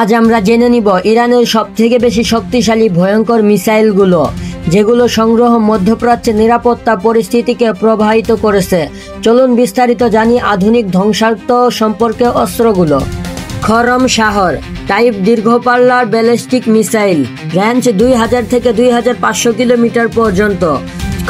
আজ আমরা জেনে নিব ইরানের সবথেকে বেশি শক্তিশালী ভয়ঙ্কর মিসাইলগুলো, যেগুলো সংগ্রহ মধ্যপ্রাচ্যের নিরাপত্তা পরিস্থিতিকে প্রভাবিত করেছে। চলুন বিস্তারিত জানি আধুনিক ধ্বংসাত্মক সম্পর্কে অস্ত্রগুলো। খরম শাহর টাইপ দীর্ঘপাল্লার ব্যালিস্টিক মিসাইল, রেঞ্জ 2000 থেকে 2500 কিলোমিটার পর্যন্ত।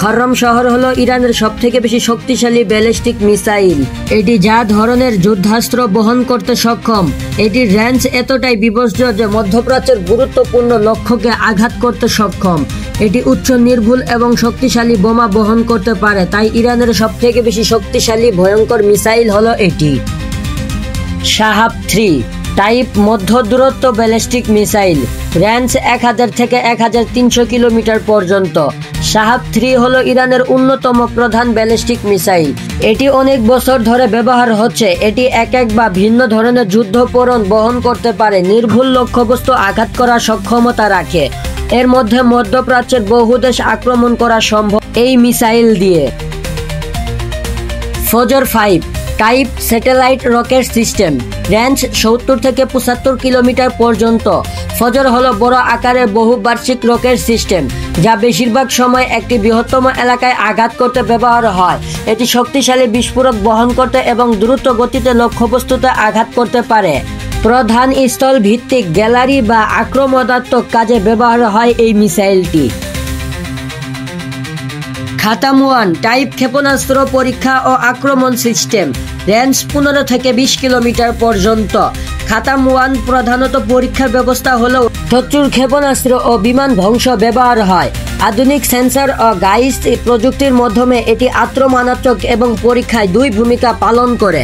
খরম শহর হলো ইরানের সবথেকে বেশি শক্তিশালী ব্যালিস্টিক মিসাইল। এটি যা ধরনের যুদ্ধাস্ত্র বহন করতে সক্ষম। এটির রেঞ্জ এতটাই বিপজ্জ যে মধ্যপ্রাচ্যের গুরুত্বপূর্ণ লক্ষ্যকে আঘাত করতে সক্ষম। এটি উচ্চ নির্ভুল এবং শক্তিশালী বোমা বহন করতে পারে, তাই ইরানের সবথেকে বেশি শক্তিশালী ভয়ঙ্কর মিসাইল হলো এটি। শাহাব 3 টাইপ মধ্য দূরত্ব ব্যালিস্টিক মিসাইল, রেঞ্জ 1000 থেকে 1300 কিলোমিটার পর্যন্ত। শাহাব 3 হলো ইরানের অন্যতম প্রধান ব্যালিস্টিক মিসাইল। এটি অনেক বছর ধরে ব্যবহার হচ্ছে। এটি এক বা ভিন্ন ধরনের যুদ্ধোপকরণ বহন করতে পারে, নির্ভুল লক্ষ্যবস্তু আঘাত করার সক্ষমতা রাখে। এর মধ্যে মধ্যপ্রাচ্যের বহু দেশ আক্রমণ করা সম্ভব এই মিসাইল দিয়ে। ফজর 5 type satellite rocket system, range 70 থেকে 75 কিলোমিটার পর্যন্ত। ফজর হলো বড় আকারের বহুবার্ষিক রকেট সিস্টেম, যা বেশিরভাগ সময় একটি বৃহত্তম এলাকায় আঘাত করতে ব্যবহার হয়। এটি শক্তিশালী বিস্ফোরক বহন করতে এবং দ্রুত গতিতে লক্ষ্যবস্তুতে আঘাত করতে পারে। প্রধান স্থল ভিত্তিক গ্যালারি বা আক্রমণাত্মক কাজে ব্যবহার হয় এই মিসাইলটি। খাতাম 1 টাইপ ক্ষেপণাস্ত্র পরীক্ষা ও আক্রমণ সিস্টেম, রেঞ্জ 15 থেকে 20 কিলোমিটার পর্যন্ত। খাতাম 1 প্রধানত পরীক্ষার ব্যবস্থা হলেও শত্রুর ক্ষেপণাস্ত্র ও বিমান ধ্বংস ব্যবহার হয়। আধুনিক সেন্সর ও গাইড প্রযুক্তির মাধ্যমে এটি আক্রমণাত্মক এবং পরীক্ষায় দুই ভূমিকা পালন করে।